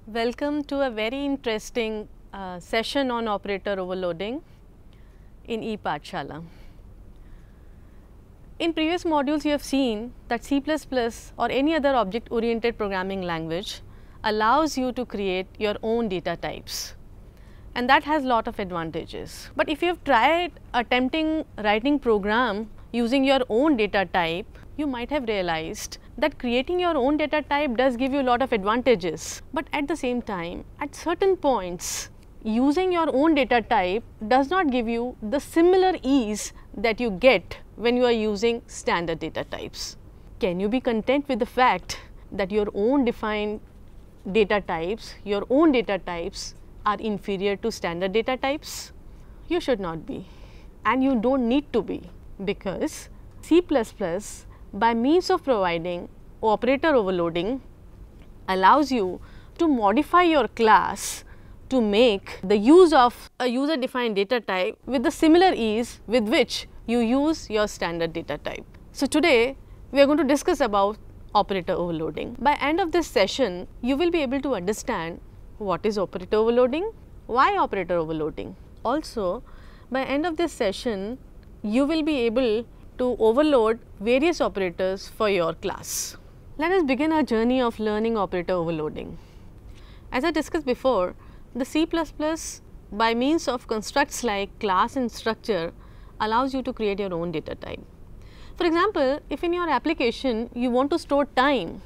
Welcome to a very interesting session on operator overloading in ePathshala. In previous modules, you have seen that C++ or any other object oriented programming language allows you to create your own data types, and that has lot of advantages. But if you have tried attempting writing program using your own data type, you might have realized that creating your own data type does give you a lot of advantages, but at the same time, at certain points, using your own data type does not give you the similar ease that you get when you are using standard data types. Can you be content with the fact that your own defined data types, are inferior to standard data types? You should not be, and you don't need to be, because C++, by means of providing operator overloading, allows you to modify your class to make the use of a user defined data type with the similar ease with which you use your standard data type. So today we are going to discuss about operator overloading. By end of this session, you will be able to understand what is operator overloading, why operator overloading. Also, by end of this session, you will be able to overload various operators for your class. Let us begin our journey of learning operator overloading. As I discussed before, the C++ by means of constructs like class and structure allows you to create your own data type. For example, if in your application you want to store time,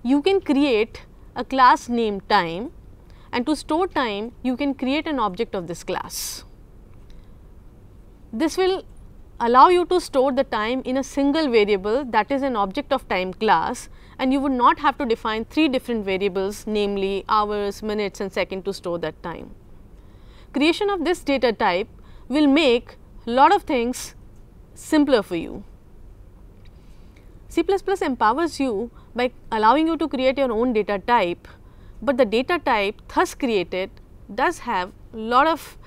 you can create a class named time, and to store time you can create an object of this class. This will allow you to store the time in a single variable, that is an object of time class, and you would not have to define 3 different variables, namely hours, minutes and second to store that time. Creation of this data type will make lot of things simpler for you. C++ empowers you by allowing you to create your own data type, but the data type thus created does have lot of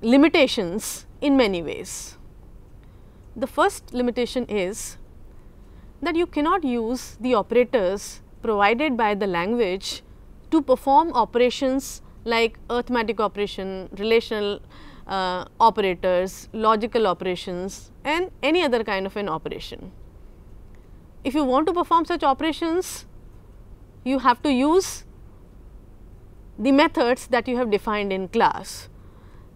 limitations in many ways. The first limitation is that you cannot use the operators provided by the language to perform operations like arithmetic operation, relational operators, logical operations and any other kind of an operation. If you want to perform such operations, you have to use the methods that you have defined in class.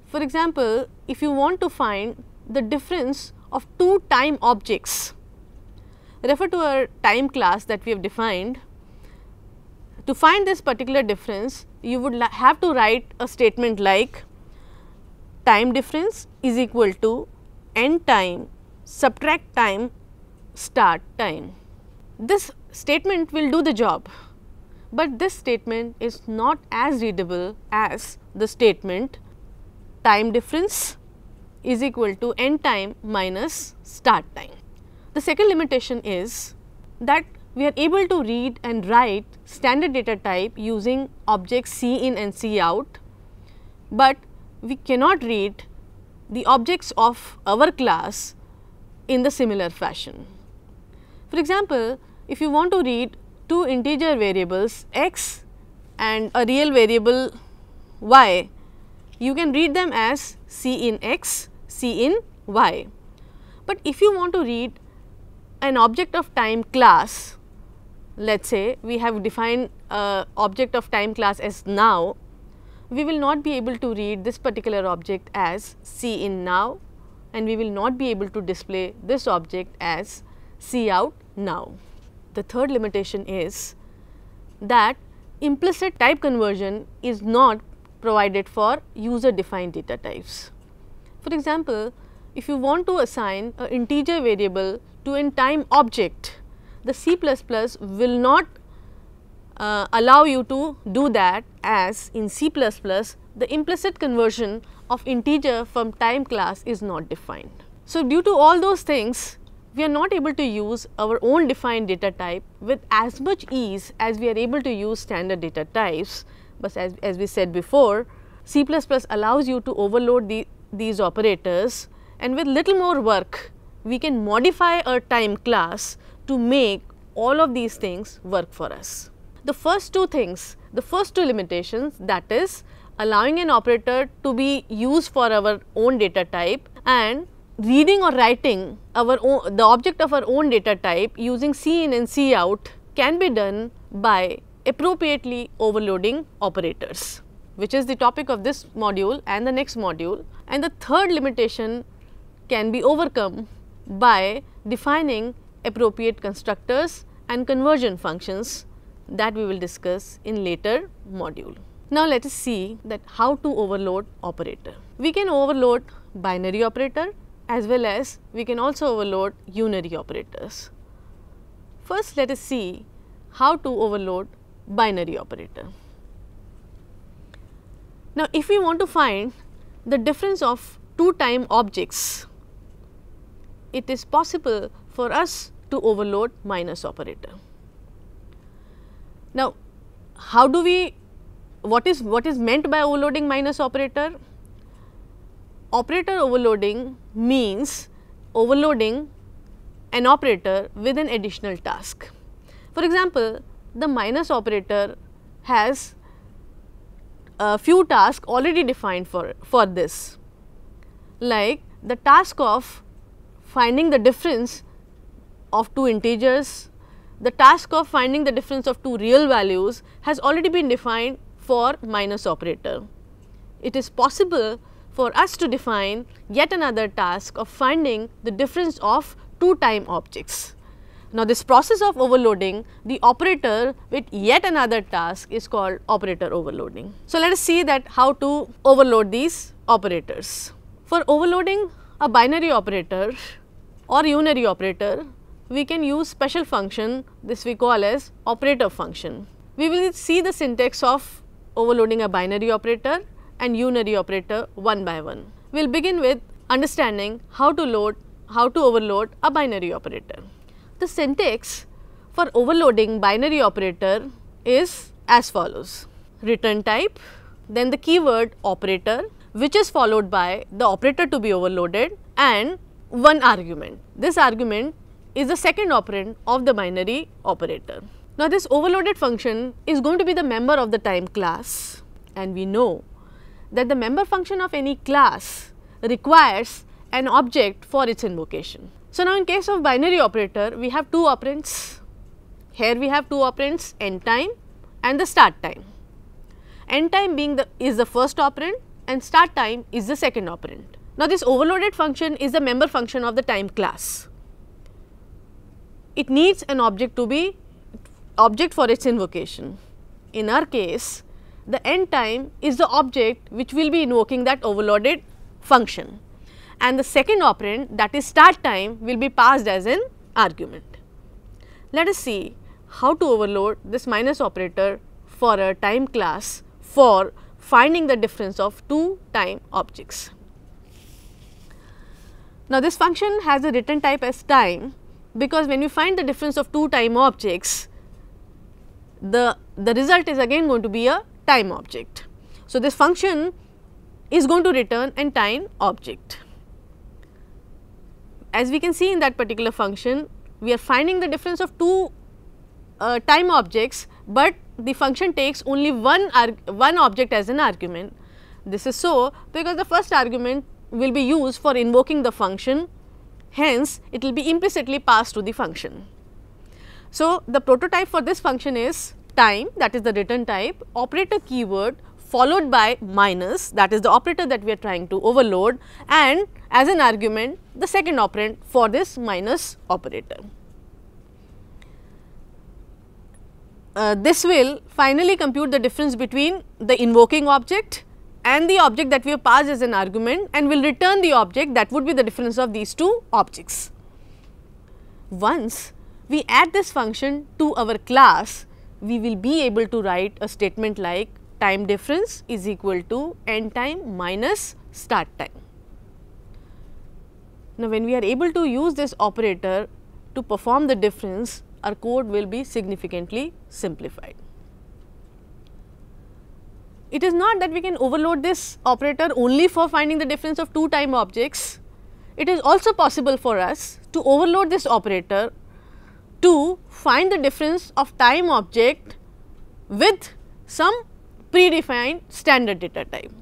For example, if you want to find the difference of 2 time objects, refer to our time class that we have defined. To find this particular difference, you would have to write a statement like time difference is equal to end time subtract time start time. This statement will do the job, but this statement is not as readable as the statement time difference is equal to end time minus start time. The second limitation is that we are able to read and write standard data type using objects cin and cout, but we cannot read the objects of our class in the similar fashion. For example, if you want to read 2 integer variables x and a real variable y, you can read them as cin x, cin y. But if you want to read an object of time class, let us say we have defined object of time class as now, we will not be able to read this particular object as cin now, and we will not be able to display this object as cout now. The third limitation is that implicit type conversion is not provided for user defined data types. For example, if you want to assign an integer variable to a time object, the C++ will not allow you to do that, as in C++ the implicit conversion of integer from time class is not defined. So, due to all those things, we are not able to use our own defined data type with as much ease as we are able to use standard data types. But as we said before, C++ allows you to overload these operators, and with little more work we can modify our time class to make all of these things work for us. the first two things, the first two limitations, that is allowing an operator to be used for our own data type and reading or writing the object of our own data type using cin and cout, can be done by appropriately overloading operators, which is the topic of this module and the next module. And the third limitation can be overcome by defining appropriate constructors and conversion functions that we will discuss in later module. Now, let us see that how to overload operator. We can overload binary operator as well as we can also overload unary operators. First, let us see how to overload binary operator. Now, if we want to find the difference of two time objects, it is possible for us to overload minus operator. Now, how do we, what is meant by overloading minus operator? Operator overloading means overloading an operator with an additional task. For example, the minus operator has a few tasks already defined for this, like the task of finding the difference of two integers, the task of finding the difference of two real values has already been defined for minus operator. It is possible for us to define yet another task of finding the difference of two time objects. Now, this process of overloading the operator with yet another task is called operator overloading. So, let us see that how to overload these operators. For overloading a binary operator or unary operator, we can use special function, this we call as operator function. We will see the syntax of overloading a binary operator and unary operator one by one. We will begin with understanding how to overload a binary operator. The syntax for overloading binary operator is as follows: return type, then the keyword operator, which is followed by the operator to be overloaded, and one argument. This argument is the second operand of the binary operator. Now, this overloaded function is going to be the member of the time class, and we know that the member function of any class requires an object for its invocation. So, now in case of binary operator, we have two operands. Here we have two operands, end time and the start time. End time is the first operand and start time is the second operand. Now, this overloaded function is the member function of the time class. It needs an object to be object for its invocation. In our case, the end time is the object which will be invoking that overloaded function, and the second operand, that is start time, will be passed as an argument. Let us see how to overload this minus operator for a time class for finding the difference of two time objects. Now, this function has a return type as time, because when we find the difference of two time objects, the result is again going to be a time object. So, this function is going to return a time object. As we can see in that particular function, we are finding the difference of two time objects, but the function takes only one object as an argument. This is so because the first argument will be used for invoking the function, hence it will be implicitly passed to the function. So, the prototype for this function is time, that is the return type, operator keyword followed by minus, that is the operator that we are trying to overload, and as an argument the second operand for this minus operator. This will finally compute the difference between the invoking object and the object that we have passed as an argument, and will return the object that would be the difference of these two objects. Once we add this function to our class, we will be able to write a statement like time difference is equal to end time minus start time. Now, when we are able to use this operator to perform the difference, our code will be significantly simplified. It is not that we can overload this operator only for finding the difference of two time objects. It is also possible for us to overload this operator to find the difference of time object with some predefined standard data type.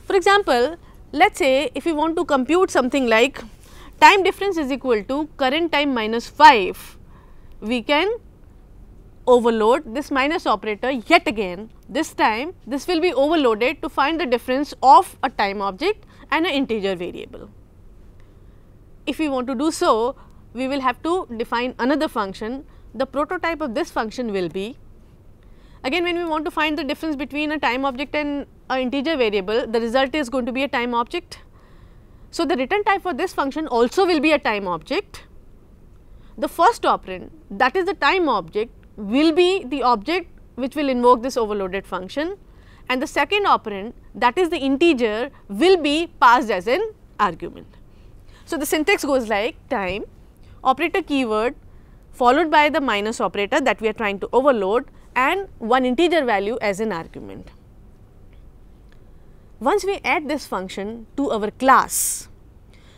For example, let us say if we want to compute something like time difference is equal to current time minus 5, we can overload this minus operator yet again. This time this will be overloaded to find the difference of a time object and an integer variable. If we want to do so, we will have to define another function. The prototype of this function will be, again when we want to find the difference between a time object and an integer variable, the result is going to be a time object. So, the return type for this function also will be a time object. The first operand, that is the time object, will be the object which will invoke this overloaded function, and the second operand, that is the integer, will be passed as an argument. So, the syntax goes like time, operator keyword followed by the minus operator that we are trying to overload, and one integer value as an argument. Once we add this function to our class,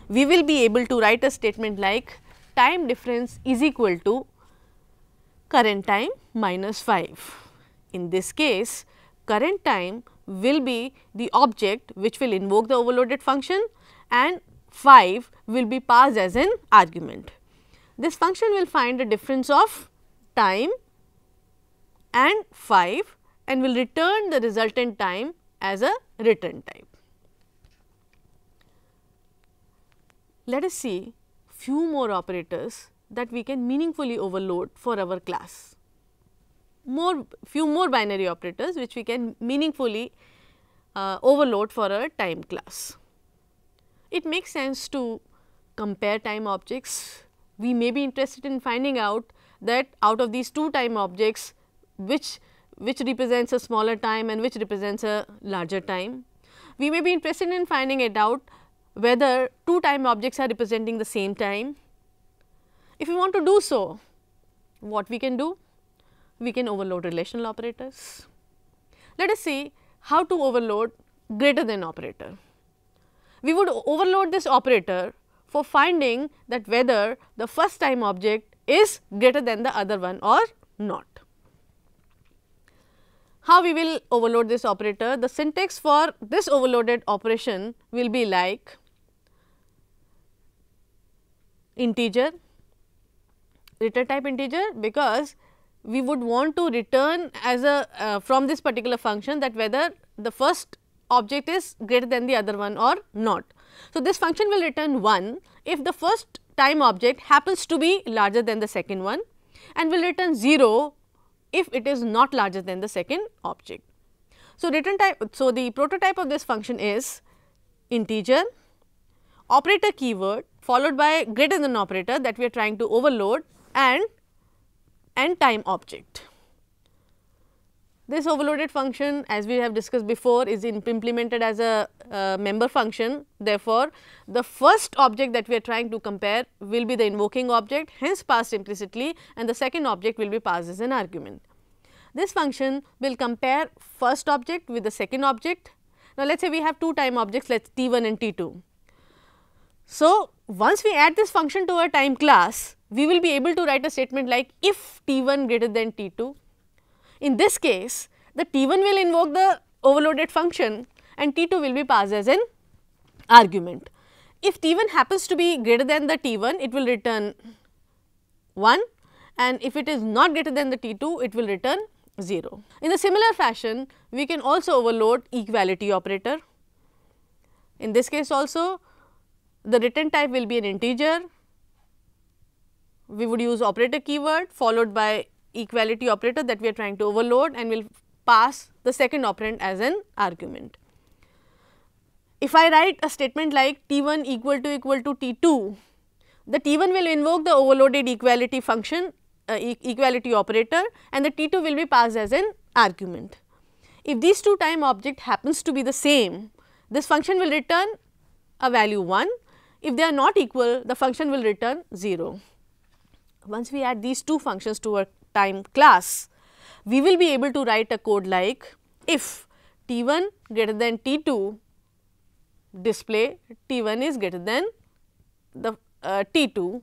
we will be able to write a statement like time difference is equal to current time minus 5. In this case, current time will be the object which will invoke the overloaded function, and 5 will be passed as an argument. This function will find the difference of time and 5 and will return the resultant time as a return type. Let us see few more operators that we can meaningfully overload for our class. Few more binary operators which we can meaningfully overload for a time class. It makes sense to compare time objects. We may be interested in finding out that out of these two time objects, which represents a smaller time and which represents a larger time. We may be interested in finding it out whether two time objects are representing the same time. If we want to do so, what we can do? We can overload relational operators. Let us see how to overload greater than operator. We would overload this operator for finding that whether the first time object is greater than the other one or not. How we will overload this operator? The syntax for this overloaded operation will be like integer, return type integer, because we would want to return as a from this particular function that whether the first object is greater than the other one or not. So, this function will return 1 if the first time object happens to be larger than the second one, and will return 0 if it is not larger than the second object. So, return type. So, the prototype of this function is integer, operator keyword followed by greater than operator that we are trying to overload, and time object. This overloaded function, as we have discussed before, is implemented as a member function. Therefore, the first object that we are trying to compare will be the invoking object, hence passed implicitly, and the second object will be passed as an argument. This function will compare first object with the second object. Now, let us say we have two time objects, let us T1 and T2. So, once we add this function to our time class, we will be able to write a statement like if T1 greater than T2. In this case, the T1 will invoke the overloaded function and T2 will be passed as an argument. If T1 happens to be greater than the T1, it will return 1, and if it is not greater than the T2, it will return 0. In a similar fashion, we can also overload equality operator. In this case also, the return type will be an integer. We would use operator keyword followed by equality operator that we are trying to overload, and will pass the second operand as an argument. If I write a statement like T1 equal to T2, the T1 will invoke the overloaded equality function, equality operator, and the T2 will be passed as an argument. If these two time object happens to be the same, this function will return a value 1. If they are not equal, the function will return 0. Once we add these two functions to our time class, we will be able to write a code like if T1 greater than T2, display T1 is greater than the T2,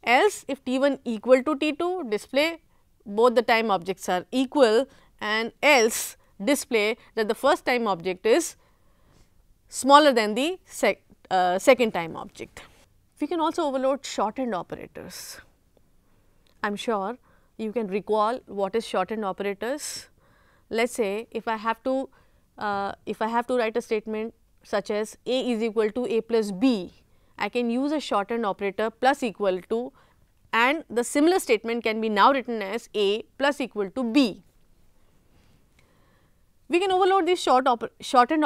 else if T1 equal to T2, display both the time objects are equal, and else display that the first time object is smaller than the second time object. We can also overload shortened operators. I am sure you can recall what is shortened operators. Let us say if I have to write a statement such as A is equal to A plus B, I can use a shortened operator plus equal to, and the similar statement can be now written as A plus equal to B. We can overload these shortened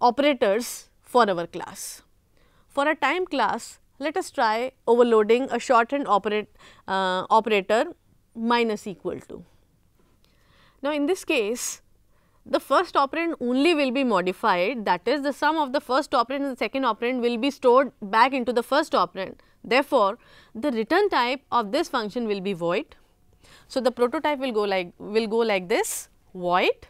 operators for our class. For a time class, let us try overloading a shortened operator minus equal to. Now, in this case, the first operand only will be modified, that is, the sum of the first operand and the second operand will be stored back into the first operand. Therefore, the return type of this function will be void. So, the prototype will go like this: void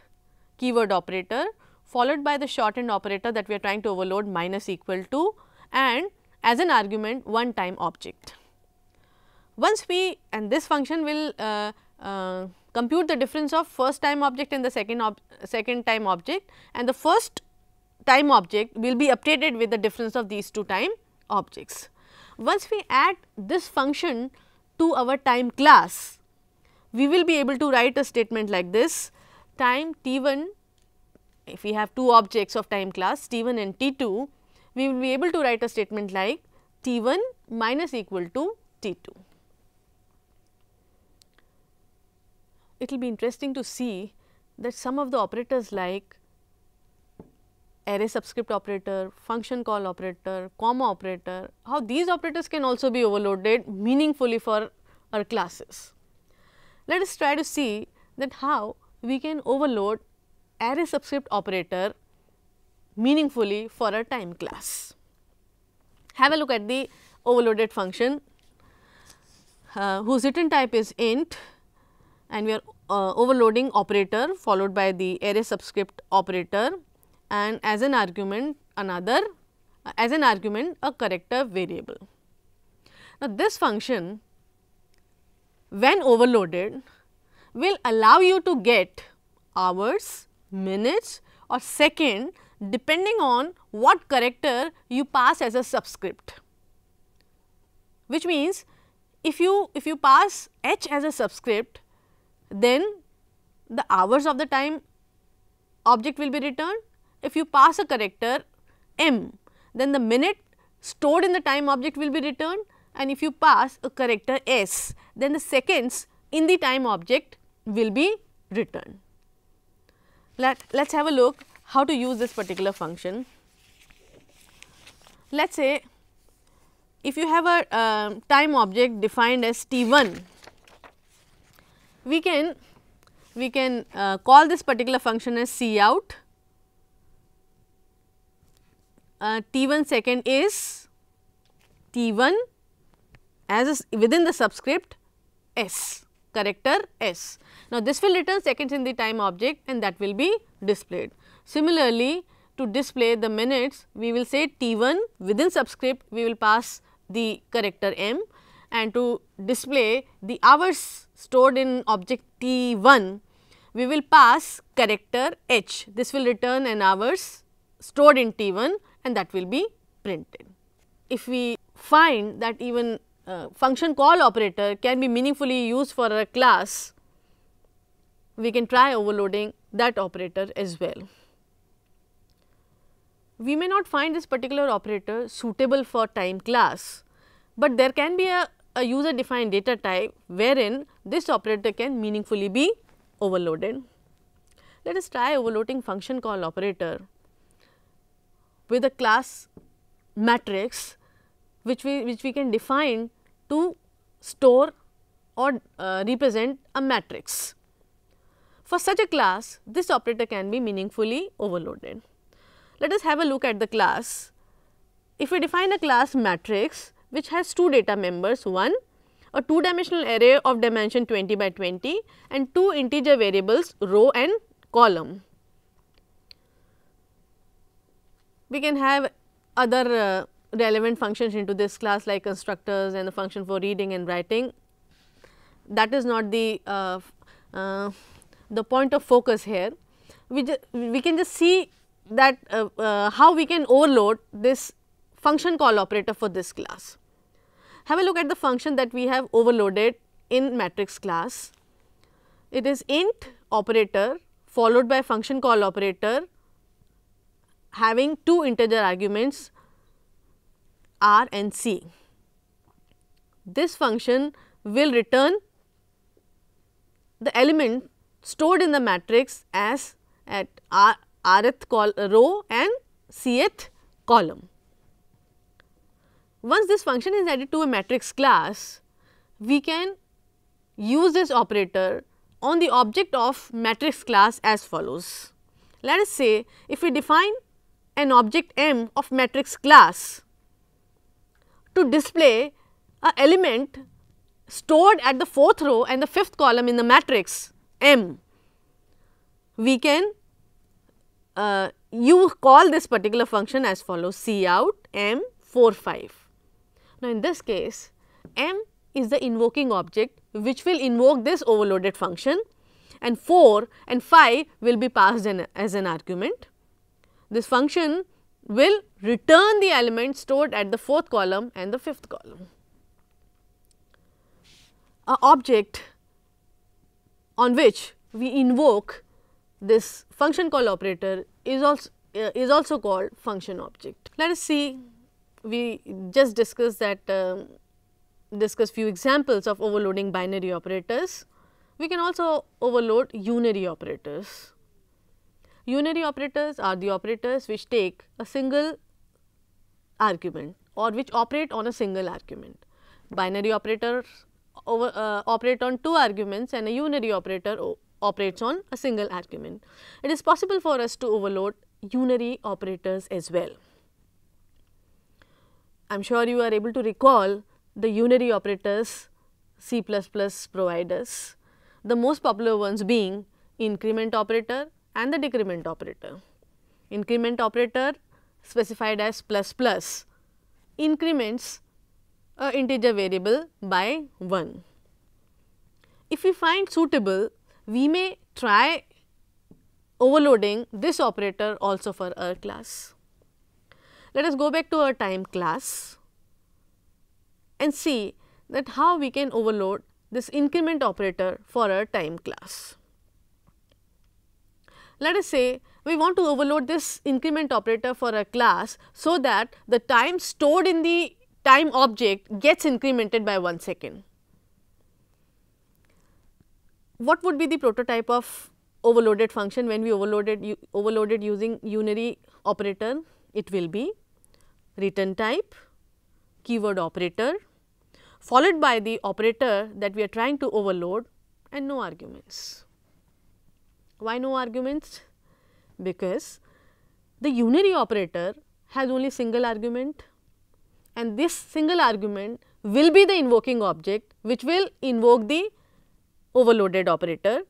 keyword operator followed by the shortened operator that we are trying to overload minus equal to, and as an argument one time object. Once we, and this function will compute the difference of first time object and the second time object, and the first time object will be updated with the difference of these two time objects. Once we add this function to our time class, we will be able to write a statement like this: time t1, if we have two objects of time class t1 and t2, we will be able to write a statement like t1 minus equal to t2. It will be interesting to see that some of the operators like array subscript operator, function call operator, comma operator, how these operators can also be overloaded meaningfully for our classes. Let us try to see that how we can overload array subscript operator meaningfully for a time class. Have a look at the overloaded function whose return type is int, and we are overloading operator followed by the array subscript operator, and as an argument a character variable. Now, this function when overloaded will allow you to get hours, minutes or second depending on what character you pass as a subscript, which means if you pass h as a subscript, then the hours of the time object will be returned. If you pass a character m, then the minute stored in the time object will be returned, and if you pass a character s, then the seconds in the time object will be returned. Let us have a look how to use this particular function. Let us say if you have a time object defined as t1, we can call this particular function as cout. T1 second is T1 as within the subscript s, character s. Now, this will return seconds in the time object and that will be displayed. Similarly, to display the minutes, we will say T1 within subscript we will pass the character m, and to display the hours stored in object T1 we will pass character h. This will return an hours stored in T1 and that will be printed. If we find that even function call operator can be meaningfully used for a class, we can try overloading that operator as well. We may not find this particular operator suitable for time class, but there can be a user defined data type wherein this operator can meaningfully be overloaded. Let us try overloading function call operator with a class matrix which we can define to store or represent a matrix. For such a class, this operator can be meaningfully overloaded. Let us have a look at the class. If we define a class matrix which has two data members, one a two dimensional array of dimension 20 by 20 and two integer variables row and column. We can have other relevant functions into this class like constructors and the function for reading and writing. That is not the the point of focus here, we can just see that how we can overload this function call operator for this class. Have a look at the function that we have overloaded in matrix class. It is int operator followed by function call operator having two integer arguments r and c. This function will return the element stored in the matrix as at rth row and cth column. Once this function is added to a matrix class, we can use this operator on the object of matrix class as follows. Let us say if we define an object M of matrix class to display an element stored at the 4th row and the 5th column in the matrix M, we can you call this particular function as follows: cout M45. Now, in this case M is the invoking object which will invoke this overloaded function, and 4 and 5 will be passed in as an argument. This function will return the element stored at the 4th column and the 5th column. An object on which we invoke this function call operator is also called function object. Let us see, we just discussed that discuss few examples of overloading binary operators. We can also overload unary operators. Unary operators are the operators which take a single argument or which operate on a single argument. Binary operators operate on two arguments and a unary operator operates on a single argument. It is possible for us to overload unary operators as well. I am sure you are able to recall the unary operators C++ provide us, the most popular ones being increment operator and the decrement operator. Increment operator specified as ++ increments a integer variable by 1. If we find suitable, we may try overloading this operator also for our class. Let us go back to our time class and see that how we can overload this increment operator for our time class. Let us say we want to overload this increment operator for a class so that the time stored in the time object gets incremented by 1 second. What would be the prototype of overloaded function when we overloaded using unary operator? It will be return type, keyword operator, followed by the operator that we are trying to overload and no arguments. Why no arguments? Because the unary operator has only single argument, and this single argument will be the invoking object which will invoke the overloaded operator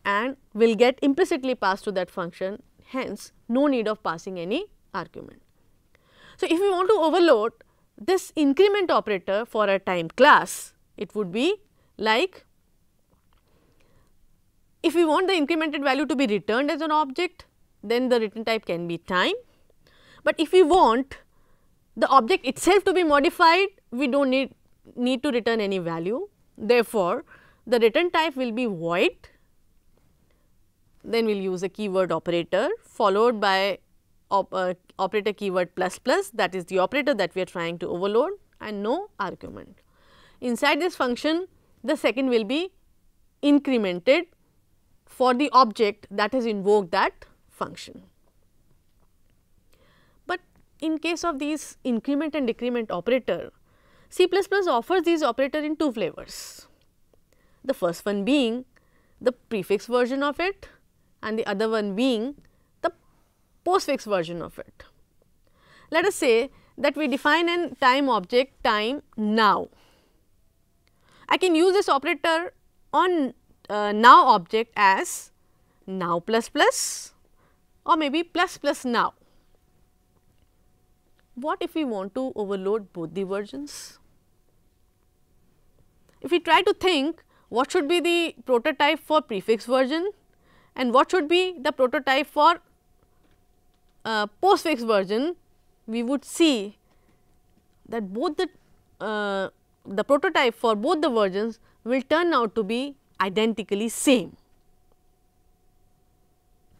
and will get implicitly passed to that function, hence no need of passing any argument. So, if we want to overload this increment operator for a time class, it would be like, if we want the incremented value to be returned as an object, then the return type can be time. But if we want the object itself to be modified, we do not need to return any value. Therefore, the return type will be void, then we will use a keyword operator followed by operator keyword ++, that is the operator that we are trying to overload, and no argument. Inside this function, the second will be incremented for the object that has invoked that function. But in case of these increment and decrement operator, C++ offers these operator in two flavors. The first one being the prefix version of it and the other one being the postfix version of it. Let us say that we define an time object time now. I can use this operator on now object as now ++ or maybe ++ now. What if we want to overload both the versions? If we try to think what should be the prototype for prefix version and what should be the prototype for postfix version, we would see that both the prototype for both the versions will turn out to be identically same.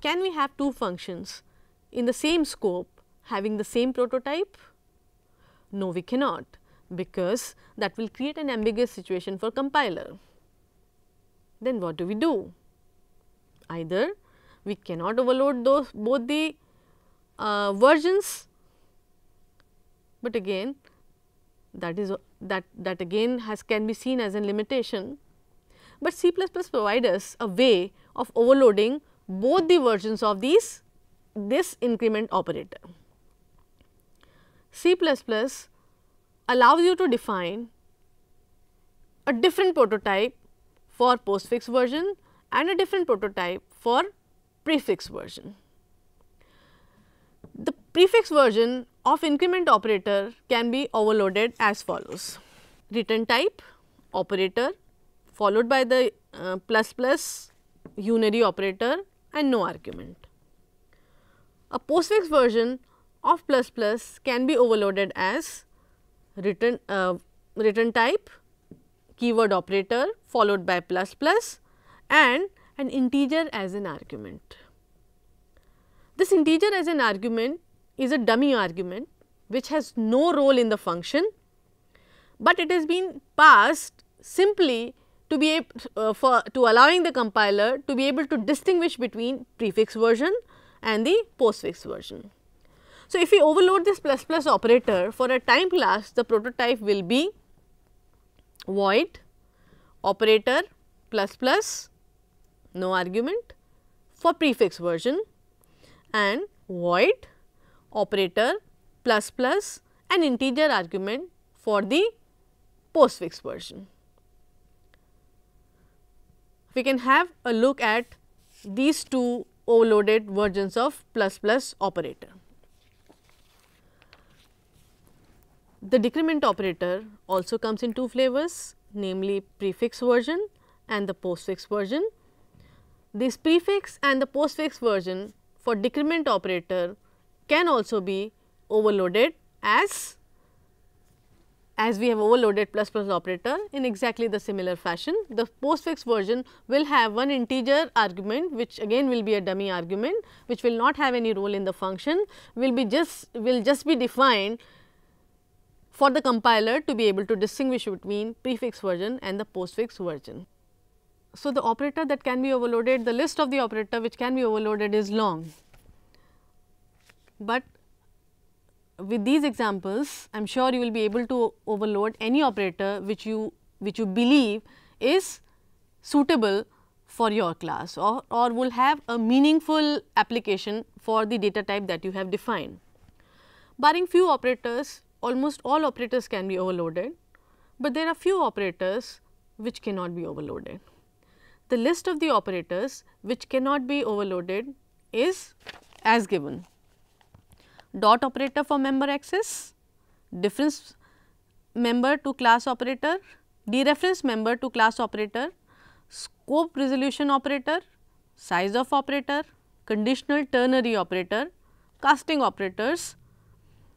Can we have two functions in the same scope having the same prototype? No, we cannot, because that will create an ambiguous situation for compiler. Then what do we do? Either we cannot overload both the versions, but again that again can be seen as a limitation, but C++ provides us a way of overloading both the versions of this increment operator. C++ allows you to define a different prototype for postfix version and a different prototype for prefix version. The prefix version of increment operator can be overloaded as follows: return type operator followed by the unary operator and no argument. A postfix version of can be overloaded as return type keyword operator followed by and an integer as an argument. This integer as an argument is a dummy argument which has no role in the function, but it has been passed simply to be to allowing the compiler to be able to distinguish between prefix version and the postfix version. So, if we overload this operator for a time class, the prototype will be void operator no argument for prefix version and void operator an integer argument for the postfix version. We can have a look at these two overloaded versions of operator. The decrement operator also comes in two flavors, namely prefix version and the postfix version. This prefix and the postfix version for decrement operator can also be overloaded as we have overloaded operator in exactly the similar fashion. The postfix version will have one integer argument, which again will be a dummy argument, which will not have any role in the function, will just be defined for the compiler to be able to distinguish between prefix version and the postfix version. So, the operator that can be overloaded, the list of the operator which can be overloaded is long, but with these examples I am sure you will be able to overload any operator which you believe is suitable for your class or will have a meaningful application for the data type that you have defined. Barring few operators, almost all operators can be overloaded, but there are few operators which cannot be overloaded. The list of the operators which cannot be overloaded is as given: dot operator for member access, difference member to class operator, dereference member to class operator, scope resolution operator, size of operator, conditional ternary operator, casting operators,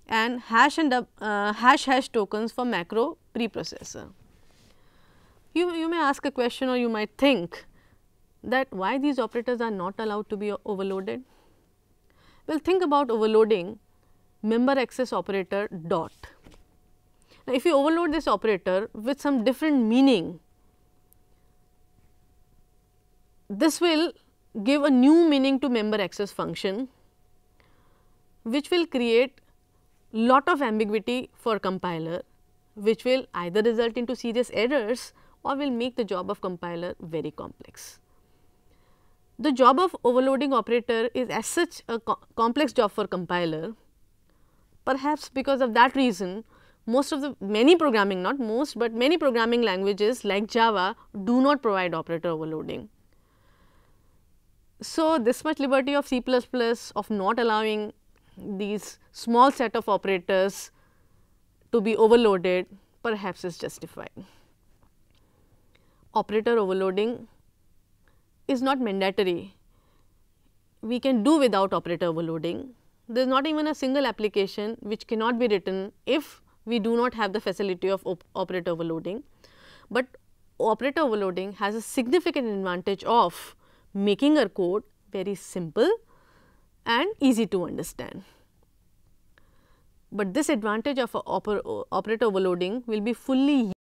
and hash tokens for macro preprocessor. You may ask a question, or you might think that why these operators are not allowed to be overloaded. Well, think about overloading member access operator dot. Now, if you overload this operator with some different meaning, this will give a new meaning to member access function, which will create lot of ambiguity for compiler, which will either result into serious errors or will make the job of compiler very complex. The job of overloading operator is as such a complex job for compiler. Perhaps because of that reason, many programming, not most, but many programming languages like Java do not provide operator overloading. So, this much liberty of C++ of not allowing these small set of operators to be overloaded perhaps is justified. operator overloading is not mandatory. We can do without operator overloading. There is not even a single application which cannot be written if we do not have the facility of operator overloading. But operator overloading has a significant advantage of making our code very simple and easy to understand. But this advantage of operator overloading will be fully